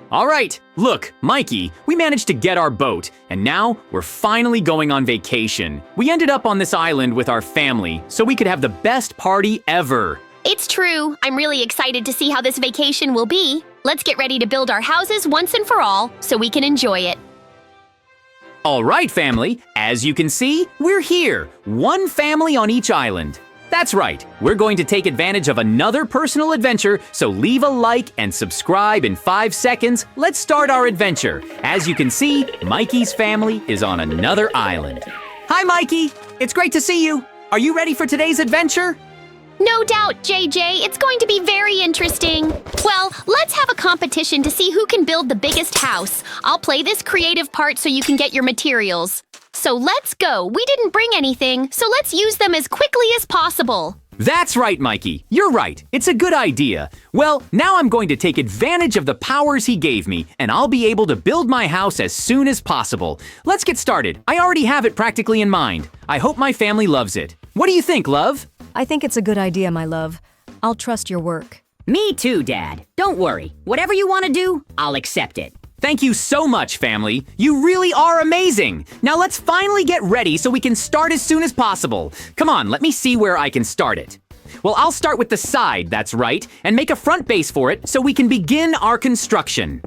All right, look, Mikey, we managed to get our boat, and now we're finally going on vacation. We ended up on this island with our family, so we could have the best party ever. It's true. I'm really excited to see how this vacation will be. Let's get ready to build our houses once and for all, so we can enjoy it. All right, family, as you can see, we're here, one family on each island. That's right, we're going to take advantage of another personal adventure, so leave a like and subscribe in 5 seconds. Let's start our adventure. As you can see, Mikey's family is on another island. Hi, Mikey. It's great to see you. Are you ready for today's adventure? No doubt, JJ. It's going to be very interesting. Well, let's have a competition to see who can build the biggest house. I'll play this creative part so you can get your materials. So let's go. We didn't bring anything, so let's use them as quickly as possible. That's right, Mikey. You're right. It's a good idea. Well, now I'm going to take advantage of the powers he gave me, and I'll be able to build my house as soon as possible. Let's get started. I already have it practically in mind. I hope my family loves it. What do you think, love? I think it's a good idea, my love. I'll trust your work. Me too, Dad. Don't worry. Whatever you want to do, I'll accept it. Thank you so much, family. You really are amazing. Now let's finally get ready so we can start as soon as possible. Come on, let me see where I can start it. Well, I'll start with the side, that's right, and make a front base for it so we can begin our construction.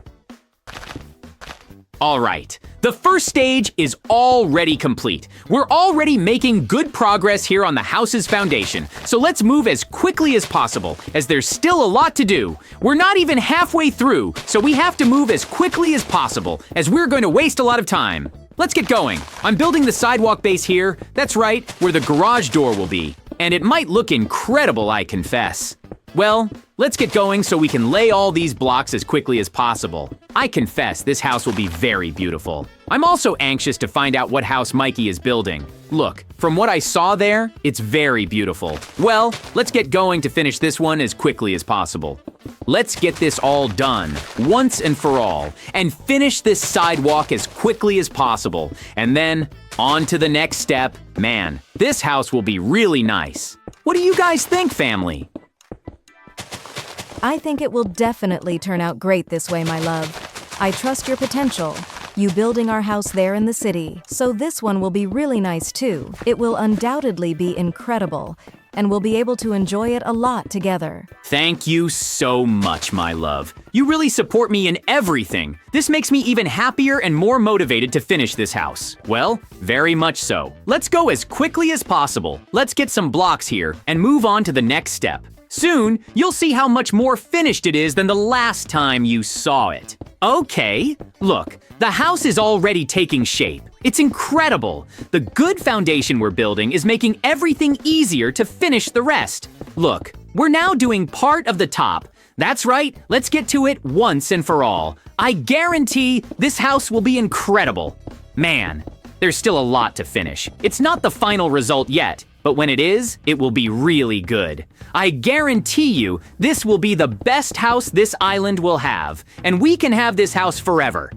All right, the first stage is already complete. We're already making good progress here on the house's foundation, so let's move as quickly as possible, as there's still a lot to do. We're not even halfway through, so we have to move as quickly as possible, as we're going to waste a lot of time. Let's get going. I'm building the sidewalk base here, that's right, where the garage door will be. And it might look incredible, I confess. Well, let's get going so we can lay all these blocks as quickly as possible. I confess this house will be very beautiful. I'm also anxious to find out what house Mikey is building. Look, from what I saw there, it's very beautiful. Well, let's get going to finish this one as quickly as possible. Let's get this all done, once and for all, and finish this sidewalk as quickly as possible. And then, on to the next step. Man, this house will be really nice. What do you guys think, family? I think it will definitely turn out great this way, my love. I trust your potential. You building our house there in the city, so this one will be really nice too. It will undoubtedly be incredible, and we'll be able to enjoy it a lot together. Thank you so much, my love. You really support me in everything. This makes me even happier and more motivated to finish this house. Well, very much so. Let's go as quickly as possible. Let's get some blocks here and move on to the next step. Soon, you'll see how much more finished it is than the last time you saw it. Okay, look, the house is already taking shape. It's incredible. The good foundation we're building is making everything easier to finish the rest. Look, we're now doing part of the top. That's right, let's get to it once and for all. I guarantee this house will be incredible. Man, there's still a lot to finish. It's not the final result yet, but when it is, it will be really good. I guarantee you, this will be the best house this island will have, and we can have this house forever.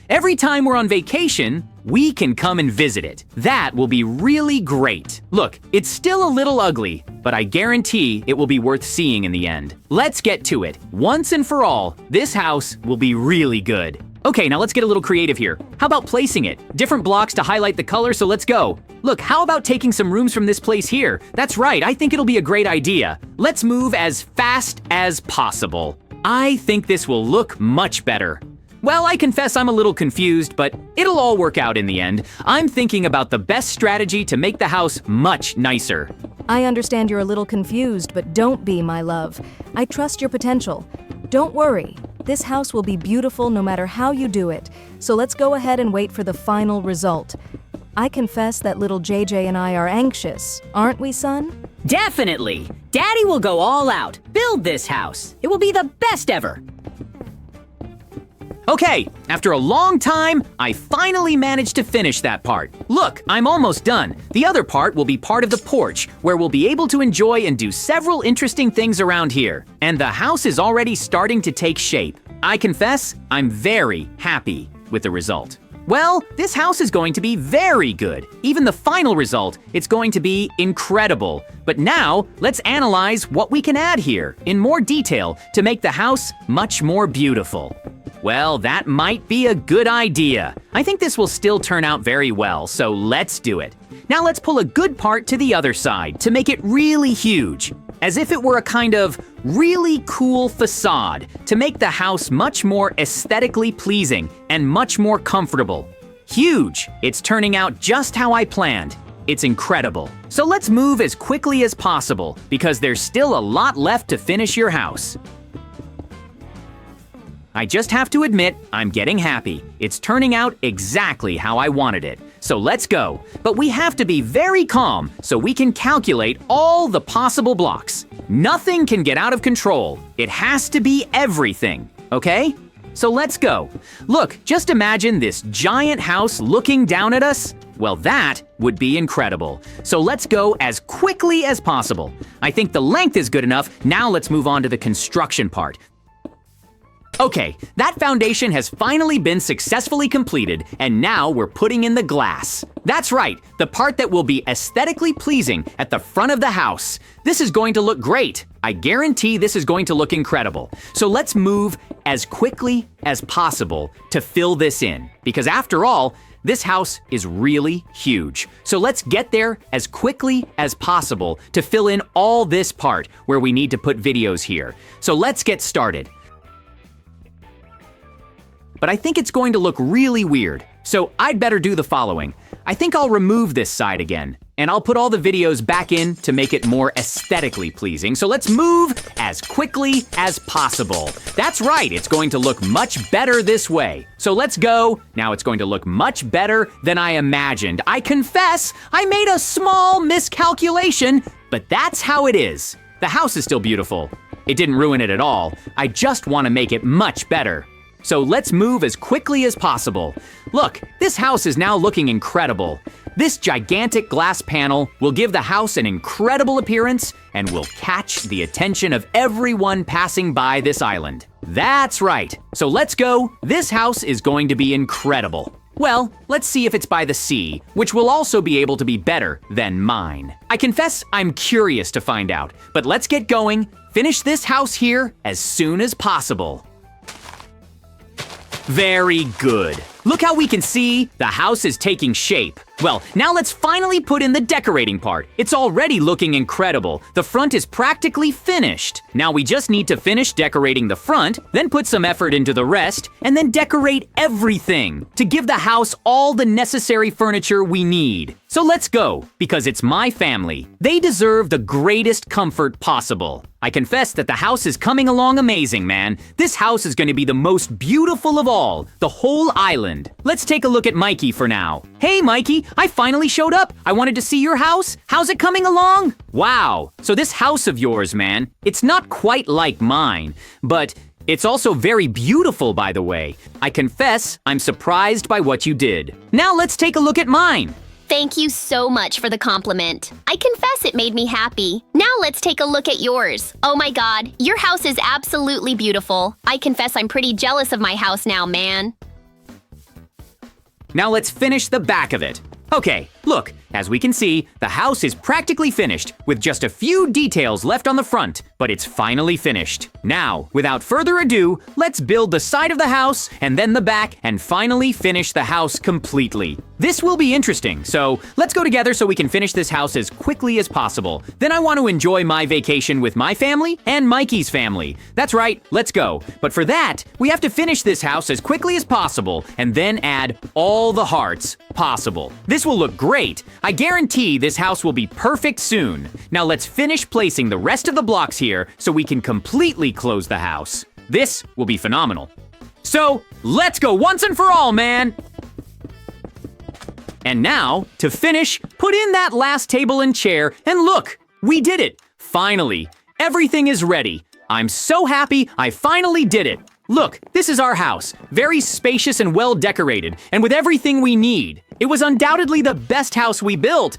Every time we're on vacation, we can come and visit it. That will be really great. Look, it's still a little ugly, but I guarantee it will be worth seeing in the end. Let's get to it. Once and for all, this house will be really good. Okay, now let's get a little creative here. How about placing it? Different blocks to highlight the color, so let's go. Look, how about taking some rooms from this place here? That's right, I think it'll be a great idea. Let's move as fast as possible. I think this will look much better. Well, I confess I'm a little confused, but it'll all work out in the end. I'm thinking about the best strategy to make the house much nicer. I understand you're a little confused, but don't be, my love. I trust your potential. Don't worry. This house will be beautiful no matter how you do it, so let's go ahead and wait for the final result. I confess that little JJ and I are anxious, aren't we, son? Definitely. Daddy will go all out. Build this house. It will be the best ever. Okay, after a long time, I finally managed to finish that part. Look, I'm almost done. The other part will be part of the porch, where we'll be able to enjoy and do several interesting things around here. And the house is already starting to take shape. I confess, I'm very happy with the result. Well, this house is going to be very good. Even the final result, it's going to be incredible. But now, let's analyze what we can add here in more detail to make the house much more beautiful. Well, that might be a good idea. I think this will still turn out very well, so let's do it. Now let's pull a good part to the other side to make it really huge, as if it were a kind of really cool facade to make the house much more aesthetically pleasing and much more comfortable. Huge! It's turning out just how I planned. It's incredible. So let's move as quickly as possible because there's still a lot left to finish your house. I just have to admit, I'm getting happy. It's turning out exactly how I wanted it. So let's go. But we have to be very calm so we can calculate all the possible blocks. Nothing can get out of control. It has to be everything, okay? So let's go. Look, just imagine this giant house looking down at us. Well, that would be incredible. So let's go as quickly as possible. I think the length is good enough. Now let's move on to the construction part. Okay, that foundation has finally been successfully completed, and now we're putting in the glass. That's right, the part that will be aesthetically pleasing at the front of the house. This is going to look great. I guarantee this is going to look incredible. So let's move as quickly as possible to fill this in, because after all, this house is really huge. So let's get there as quickly as possible to fill in all this part where we need to put videos here. So let's get started. But I think it's going to look really weird, so I'd better do the following. I think I'll remove this side again, and I'll put all the videos back in to make it more aesthetically pleasing. So let's move as quickly as possible. That's right, it's going to look much better this way. So let's go. Now it's going to look much better than I imagined. I confess, I made a small miscalculation, but that's how it is. The house is still beautiful. It didn't ruin it at all. I just want to make it much better. So let's move as quickly as possible. Look, this house is now looking incredible. This gigantic glass panel will give the house an incredible appearance and will catch the attention of everyone passing by this island. That's right. So let's go. This house is going to be incredible. Well, let's see if it's by the sea, which will also be able to be better than mine. I confess I'm curious to find out, but let's get going. Finish this house here as soon as possible. Very good. Look how we can see the house is taking shape. Well, now let's finally put in the decorating part. It's already looking incredible. The front is practically finished. Now we just need to finish decorating the front, then put some effort into the rest, and then decorate everything to give the house all the necessary furniture we need. So let's go, because it's my family. They deserve the greatest comfort possible. I confess that the house is coming along amazing, man. This house is going to be the most beautiful of all, the whole island. Let's take a look at Mikey for now. Hey, Mikey, I finally showed up. I wanted to see your house. How's it coming along? Wow, so this house of yours, man, it's not quite like mine, but it's also very beautiful, by the way. I confess, I'm surprised by what you did. Now let's take a look at mine. Thank you so much for the compliment. I confess it made me happy. Now let's take a look at yours. Oh my God, your house is absolutely beautiful. I confess I'm pretty jealous of my house now, man. Now let's finish the back of it. Okay, look, as we can see, the house is practically finished with just a few details left on the front, but it's finally finished. Now, without further ado, let's build the side of the house and then the back and finally finish the house completely. This will be interesting, so let's go together so we can finish this house as quickly as possible. Then I want to enjoy my vacation with my family and Mikey's family. That's right, let's go. But for that, we have to finish this house as quickly as possible and then add all the hearts possible. This will look great. I guarantee this house will be perfect soon. Now let's finish placing the rest of the blocks here so we can completely close the house. This will be phenomenal. So, let's go once and for all, man! And now, to finish, put in that last table and chair, and look, we did it! Finally, everything is ready. I'm so happy I finally did it. Look, this is our house, very spacious and well decorated, and with everything we need. It was undoubtedly the best house we built.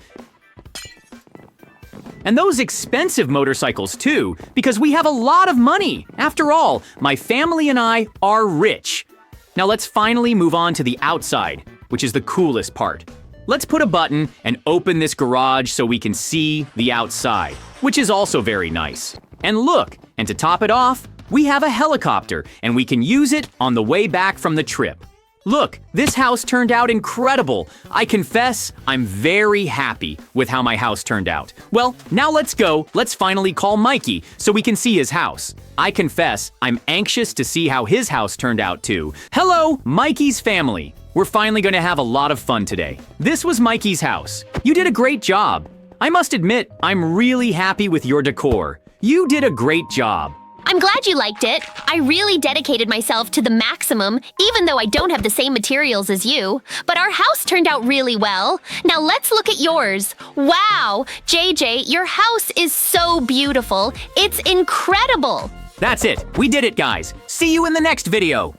And those expensive motorcycles too, because we have a lot of money. After all, my family and I are rich. Now let's finally move on to the outside. which is the coolest part. Let's put a button and open this garage so we can see the outside, which is also very nice. And look, and to top it off, we have a helicopter, and we can use it on the way back from the trip. Look, this house turned out incredible. I confess, I'm very happy with how my house turned out. Well, now let's go. Let's finally call Mikey so we can see his house. I confess, I'm anxious to see how his house turned out too. Hello, Mikey's family. We're finally going to have a lot of fun today. This was Mikey's house. You did a great job. I must admit, I'm really happy with your decor. You did a great job. I'm glad you liked it. I really dedicated myself to the maximum, even though I don't have the same materials as you. But our house turned out really well. Now let's look at yours. Wow, JJ, your house is so beautiful. It's incredible. That's it. We did it, guys. See you in the next video.